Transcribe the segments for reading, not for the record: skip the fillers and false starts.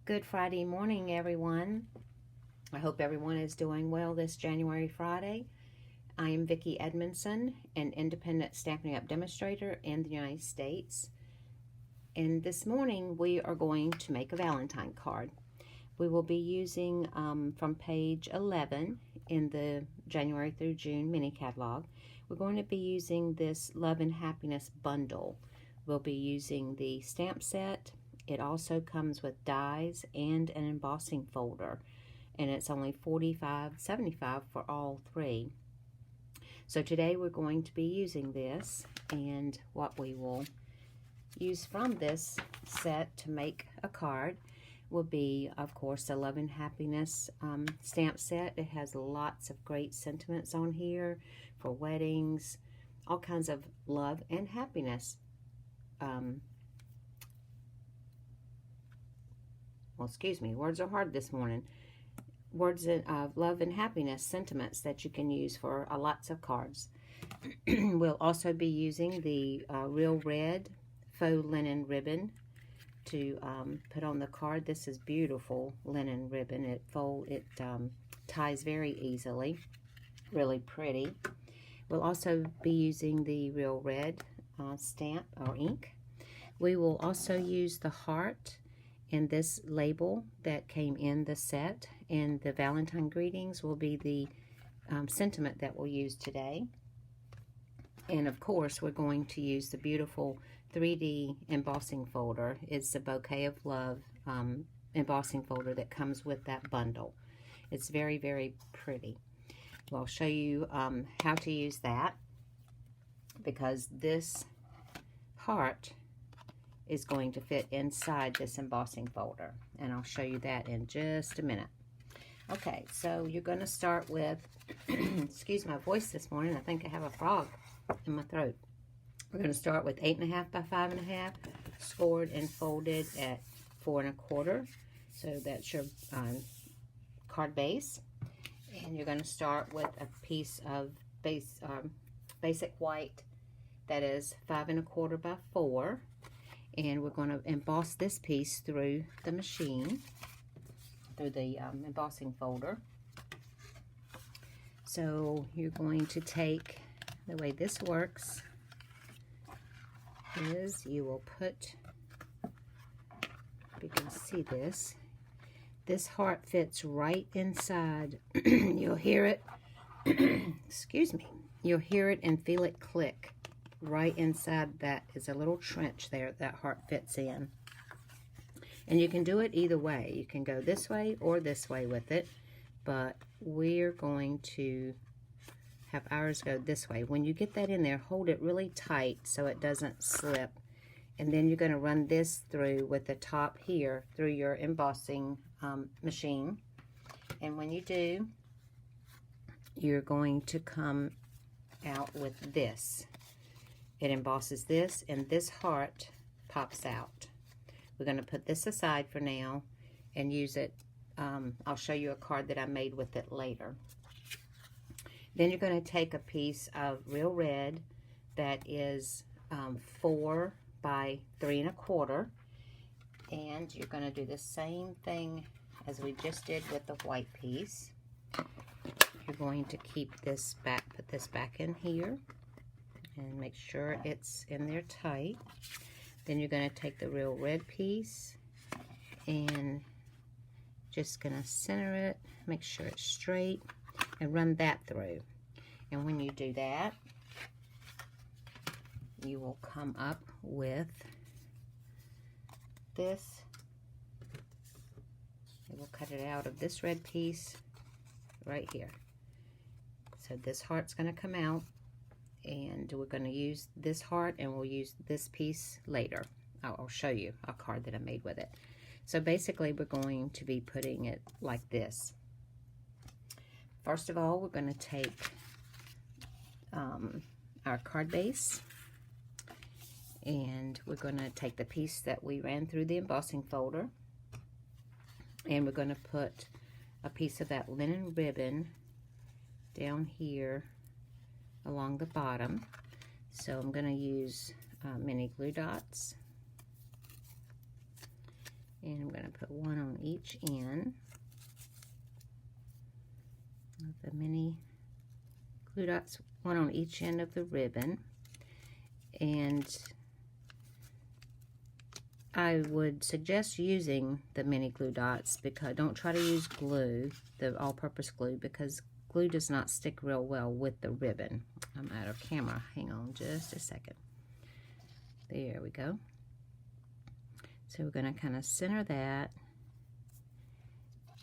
Good Friday morning, everyone. I hope everyone is doing well this January Friday. I am Vicki Edmondson, an independent Stampin' Up! Demonstrator in the United States. And this morning we are going to make a Valentine card. We will be using from page 11 in the January through June mini catalog. We're going to be using this Love and Happiness bundle. We'll be using the stamp set. It also comes with dies and an embossing folder, and it's only $45.75 for all three. So today we're going to be using this, and what we will use from this set to make a card will be, of course, the Love and Happiness stamp set. It has lots of great sentiments on here for weddings, all kinds of love and happiness. Well, excuse me, words are hard this morning. Words of love and happiness sentiments that you can use for lots of cards. We'll also be using the Real Red Faux Linen Ribbon to put on the card. This is beautiful linen ribbon. It ties very easily. Really pretty. We'll also be using the Real Red stamp or ink. We will also use the heart and this label that came in the set, and the Valentine greetings will be the sentiment that we'll use today. And of course, we're going to use the beautiful 3D embossing folder. It's the Bouquet of Love embossing folder that comes with that bundle. It's very, very pretty. Well, I'll show you how to use that, because this heart is going to fit inside this embossing folder, and I'll show you that in just a minute. Okay, so you're going to start with excuse my voice this morning, I think I have a frog in my throat. We're going to start with 8.5 by 5.5, scored and folded at 4 1/4. So that's your card base, and you're going to start with a piece of basic white that is 5 1/4 by 4. And we're going to emboss this piece through the machine, through the embossing folder. So you're going to take, the way this works is you will put, if you can see this heart fits right inside. You'll hear it, excuse me, you'll hear it and feel it click. Right inside that is a little trench there that heart fits in. And you can do it either way. You can go this way or this way with it, but we're going to have ours go this way. When you get that in there, hold it really tight so it doesn't slip. And then you're going to run this through with the top here through your embossing machine. And when you do, you're going to come out with this. It embosses this, and this heart pops out. We're going to put this aside for now and use it. I'll show you a card that I made with it later. Then you're going to take a piece of Real Red that is 4 by 3 1/4, and you're going to do the same thing as we just did with the white piece. You're going to keep this back, put this back in here, and make sure it's in there tight. Then you're going to take the Real Red piece and just going to center it, make sure it's straight, and run that through. And when you do that, you will come up with this. You will cut it out of this red piece right here. So this heart's going to come out, and we're going to use this heart, and we'll use this piece later. I'll show you a card that I made with it. So basically we're going to be putting it like this. First of all, we're going to take our card base, and we're going to take the piece that we ran through the embossing folder, and we're going to put a piece of that linen ribbon down here along the bottom. So I'm going to use mini glue dots, And I'm going to put one on each end of the mini glue dots, one on each end of the ribbon. And I would suggest using the mini glue dots, because don't try to use glue, the all-purpose glue, because glue does not stick real well with the ribbon. I'm out of camera. Hang on just a second. There we go. So we're going to kind of center that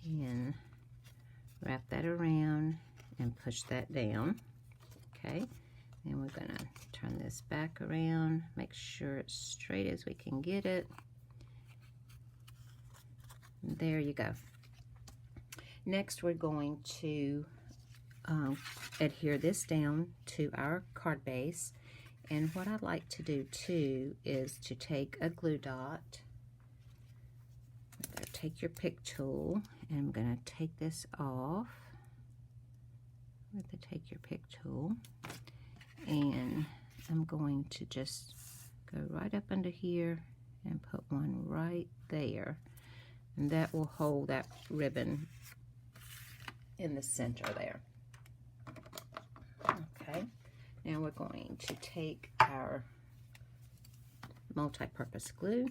and wrap that around and push that down. Okay, and we're going to turn this back around, make sure it's straight as we can get it. There you go. Next, we're going to adhere this down to our card base. And what I'd like to do too is to take a glue dot. Take your pick tool, and I'm going to take this off with the take your pick tool, and I'm going to just go right up under here and put one right there, and that will hold that ribbon in the center there. Okay, now we're going to take our multi-purpose glue,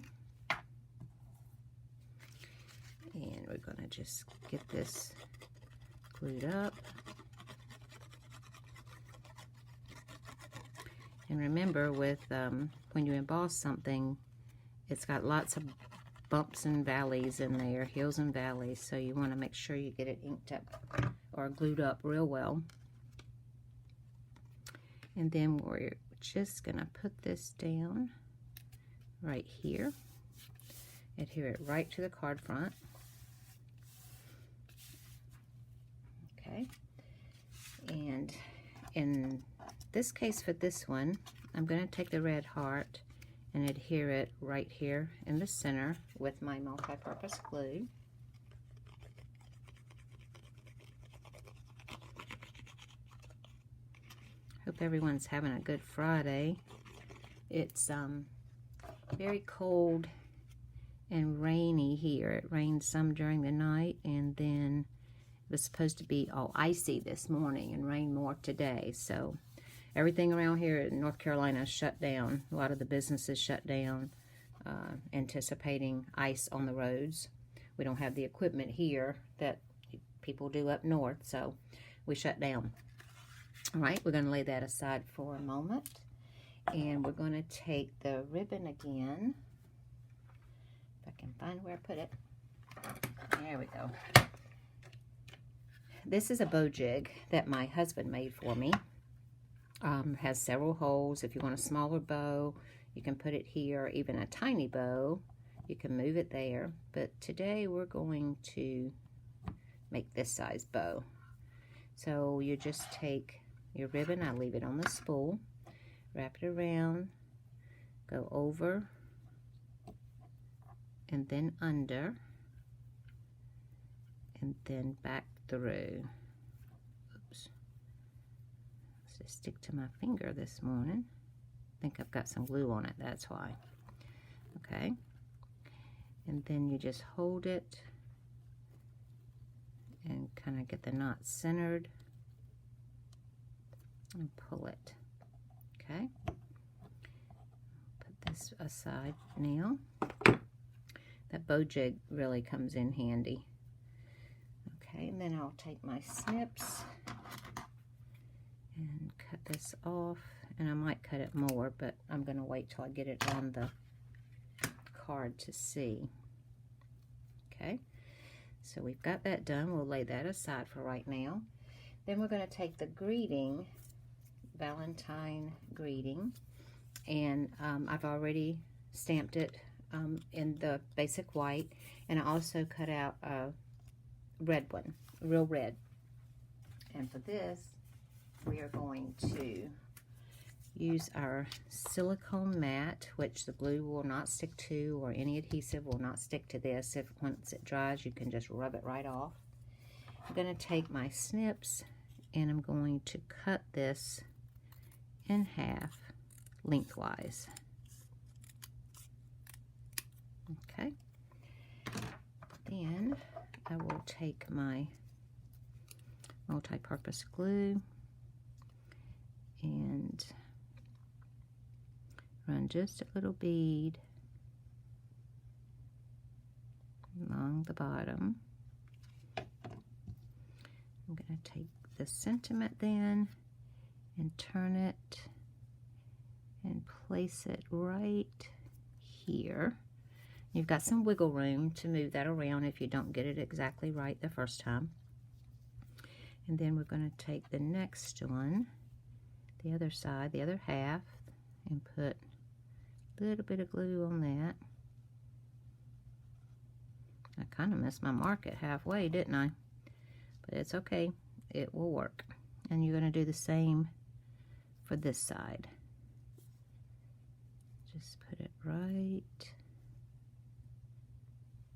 and we're going to just get this glued up. And remember, with when you emboss something, it's got lots of bumps and valleys in there, hills and valleys, so you want to make sure you get it inked up or glued up real well. And then we're just going to put this down right here, adhere it right to the card front. Okay, and in this case, for this one, I'm going to take the red heart and adhere it right here in the center with my multi-purpose glue. Hope everyone's having a good Friday. It's very cold and rainy here. It rained some during the night, and then it was supposed to be all icy this morning and rain more today. So everything around here in North Carolina is shut down. A lot of the businesses shut down, anticipating ice on the roads. We don't have the equipment here that people do up north, so we shut down. All right, we're going to lay that aside for a moment, and we're going to take the ribbon again. If I can find where I put it. There we go. This is a bow jig that my husband made for me. Has several holes. If you want a smaller bow, you can put it here. Even a tiny bow, you can move it there. But today we're going to make this size bow. So you just take your ribbon, I leave it on the spool, wrap it around, go over, and then under, and then back through. Oops. Let's just stick to my finger this morning. I think I've got some glue on it, that's why. Okay. And then you just hold it and kind of get the knot centered and pull it. Okay. Put this aside now. That bow jig really comes in handy. Okay, and then I'll take my snips and cut this off, and I might cut it more, but I'm going to wait till I get it on the card to see. Okay, so we've got that done. We'll lay that aside for right now. Then we're going to take the greeting, Valentine greeting, and I've already stamped it in the basic white, and I also cut out a red one, real red. And for this, we are going to use our silicone mat, which the glue will not stick to, or any adhesive will not stick to this. If once it dries, you can just rub it right off. I'm going to take my snips, and I'm going to cut this in half lengthwise. Okay, take my multi-purpose glue and run just a little bead along the bottom. I'm going to take the sentiment then and turn it and place it right here. You've got some wiggle room to move that around if you don't get it exactly right the first time. And then we're going to take the next one, the other side, the other half, and put a little bit of glue on that. I kind of missed my mark at halfway, didn't I? But it's okay, it will work. And you're going to do the same for this side. Just put it right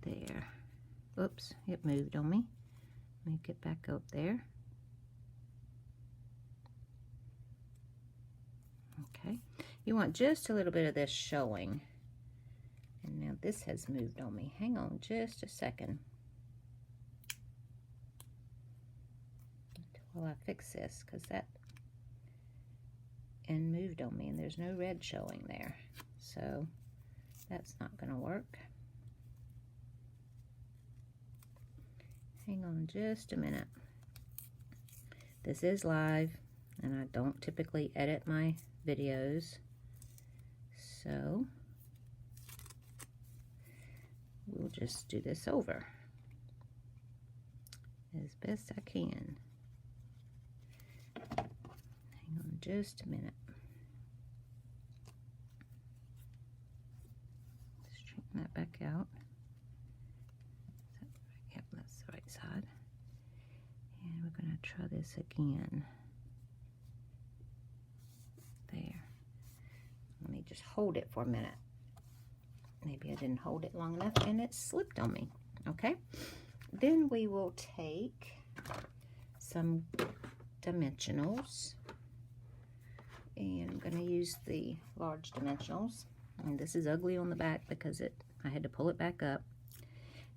there. Oops, it moved on me. Let me get back up there. Okay, you want just a little bit of this showing. And now this has moved on me. Hang on just a second while I fix this, because that end moved on me and there's no red showing there. So that's not going to work. Hang on just a minute. This is live and I don't typically edit my videos, so we'll just do this over as best I can. Hang on just a minute. Straighten that back out. Yep, that's the right side. And we're going to try this again. There. Let me just hold it for a minute. Maybe I didn't hold it long enough and it slipped on me. Okay. Then we will take some dimensionals. And I'm going to use the large dimensionals. And this is ugly on the back because I had to pull it back up.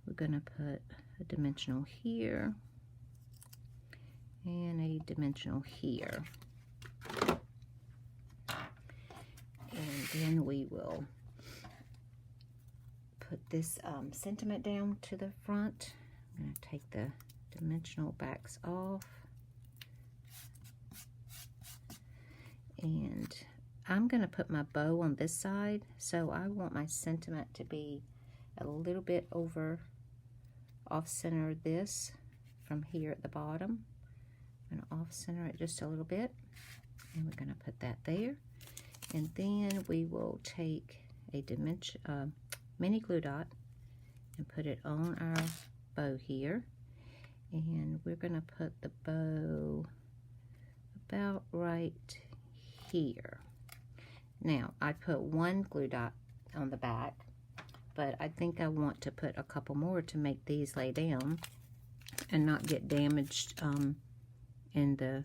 We're going to put a dimensional here and a dimensional here. And then we will put this sentiment down to the front. I'm going to take the dimensional backs off. And I'm going to put my bow on this side, so I want my sentiment to be a little bit over off-center this from here at the bottom. I'm going to off-center it just a little bit, and we're going to put that there. And then we will take a mini glue dot and put it on our bow here. And we're going to put the bow about right here. Now, I put one glue dot on the back, but I think I want to put a couple more to make these lay down and not get damaged in the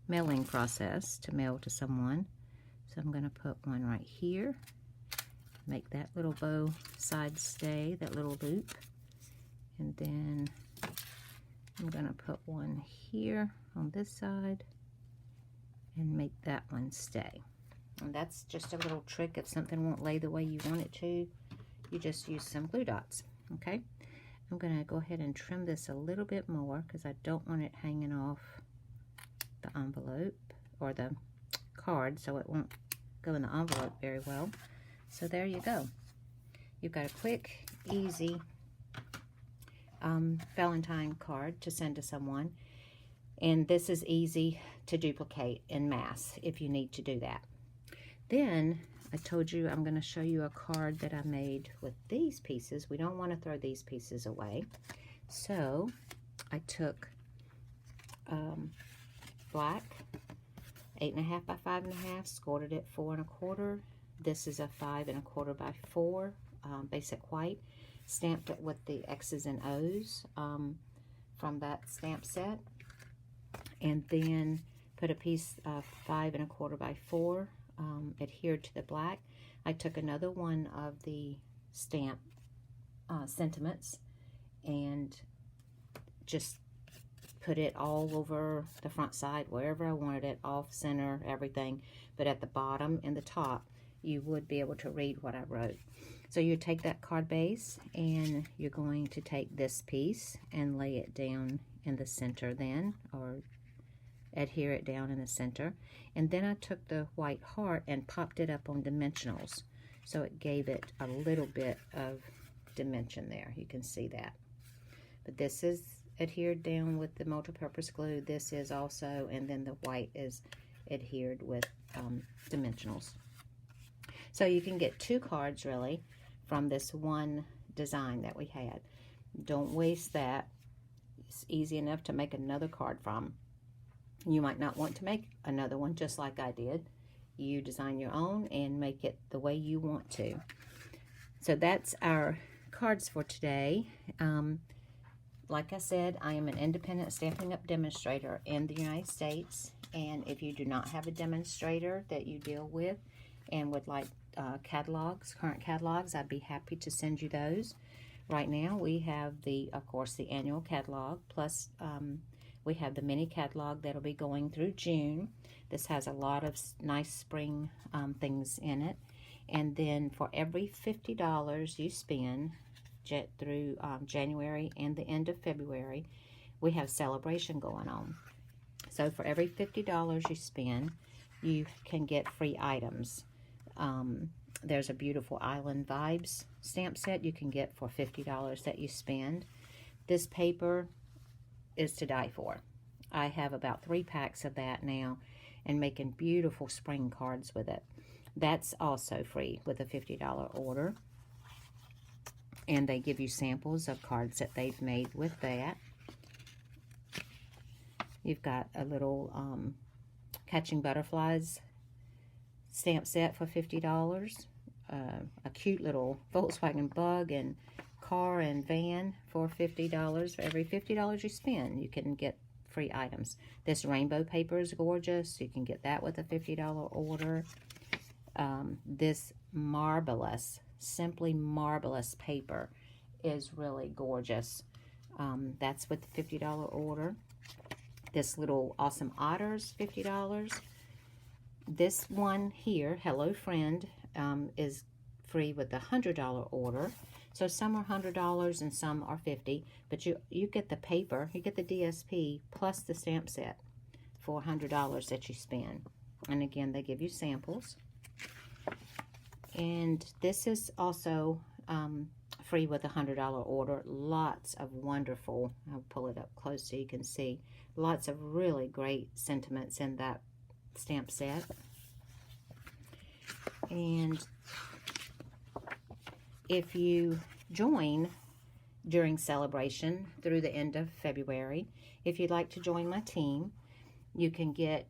mailing process to mail to someone. So I'm going to put one right here, make that little bow side stay, that little loop, and then I'm going to put one here on this side and make that one stay. And that's just a little trick. If something won't lay the way you want it to, you just use some glue dots. Okay, I'm going to go ahead and trim this a little bit more because I don't want it hanging off the envelope or the card, so it won't go in the envelope very well. So there you go. You've got a quick, easy Valentine card to send to someone. And this is easy to duplicate in mass if you need to do that. Then I told you I'm going to show you a card that I made with these pieces. We don't want to throw these pieces away. So I took black 8.5 by 5.5, scored it at 4 1/4. This is a 5 1/4 by 4, basic white. Stamped it with the X's and O's from that stamp set. And then put a piece of 5 1/4 by 4, adhered to the black. I took another one of the stamp sentiments and just put it all over the front side, wherever I wanted it, off center, everything. But at the bottom and the top, you would be able to read what I wrote. So you take that card base, and you're going to take this piece and lay it down in the center then, or adhere it down in the center. And then I took the white heart and popped it up on dimensionals. So it gave it a little bit of dimension there. You can see that. But this is adhered down with the multi-purpose glue. This is also, and then the white is adhered with dimensionals. So you can get 2 cards really from this one design that we had. Don't waste that. It's easy enough to make another card from. You might not want to make another one just like I did. You design your own and make it the way you want to. So that's our cards for today. Like I said, I am an independent Stampin' Up! Demonstrator in the United States. And if you do not have a demonstrator that you deal with and would like catalogs, current catalogs, I'd be happy to send you those. Right now we have of course, the annual catalog, plus we have the mini catalog that'll be going through June. This has a lot of nice spring things in it. And then for every $50 you spend through January and the end of February, we have celebration going on. So for every $50 you spend, you can get free items. There's a beautiful Island Vibes stamp set you can get for $50 that you spend. This paper is to die for. I have about 3 packs of that now and making beautiful spring cards with it. That's also free with a $50 order. And they give you samples of cards that they've made with that. You've got a little Catching Butterflies stamp set for $50. A cute little Volkswagen Bug and car and van for $50. For every $50 you spend, you can get free items. This rainbow paper is gorgeous. You can get that with a $50 order. This marvelous, simply marvelous paper is really gorgeous. That's with the $50 order. This little Awesome Otters, $50. This one here, Hello Friend, is free with the $100 order. So some are $100 and some are $50, but you get the paper, you get the DSP plus the stamp set for $100 that you spend. And again, they give you samples. And this is also free with a $100 order. Lots of wonderful, I'll pull it up close so you can see, lots of really great sentiments in that stamp set. And if you join during celebration through the end of February, if you'd like to join my team, you can get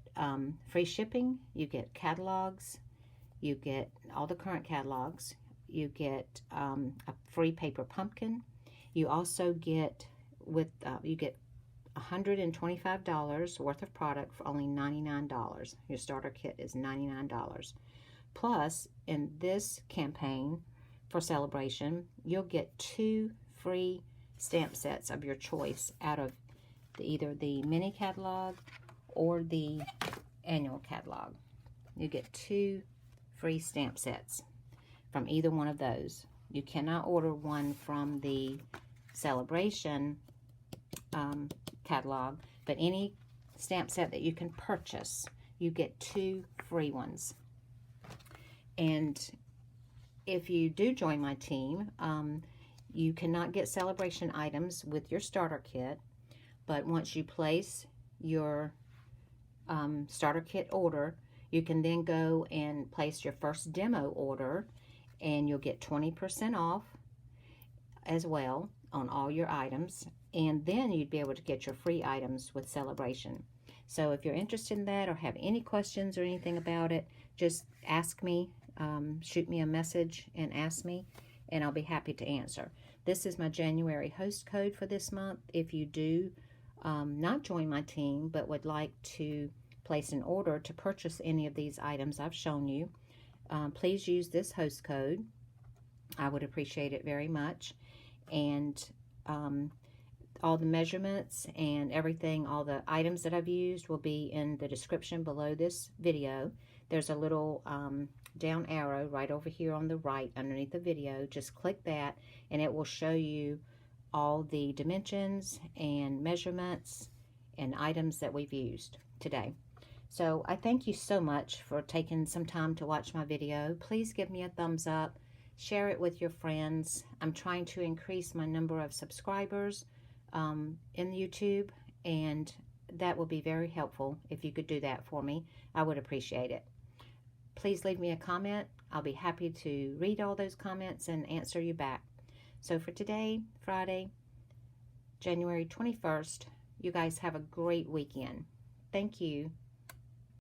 free shipping, you get catalogs, you get all the current catalogs, you get a free paper pumpkin. You also get you get $125 worth of product for only $99. Your starter kit is $99. Plus, in this campaign for celebration, you'll get 2 free stamp sets of your choice out of either the mini catalog or the annual catalog. You get 2 free stamp sets from either one of those. You cannot order one from the celebration catalog, but any stamp set that you can purchase, you get 2 free ones. And if you do join my team, you cannot get celebration items with your starter kit, but once you place your starter kit order, you can then go and place your first demo order, and you'll get 20% off as well on all your items, and then you'd be able to get your free items with celebration. So if you're interested in that or have any questions or anything about it, just ask me, shoot me a message and ask me, and I'll be happy to answer. This is my January host code for this month. If you do not join my team but would like to place an order to purchase any of these items I've shown you, please use this host code. I would appreciate it very much. And all the measurements and everything, all the items that I've used will be in the description below this video. There's a little down arrow right over here on the right underneath the video. Just click that and it will show you all the dimensions and measurements and items that we've used today. So I thank you so much for taking some time to watch my video. Please give me a thumbs up, share it with your friends. I'm trying to increase my number of subscribers in YouTube, and that will be very helpful if you could do that for me. I would appreciate it. Please leave me a comment. I'll be happy to read all those comments and answer you back. So for today, Friday, January 21st, you guys have a great weekend. Thank you.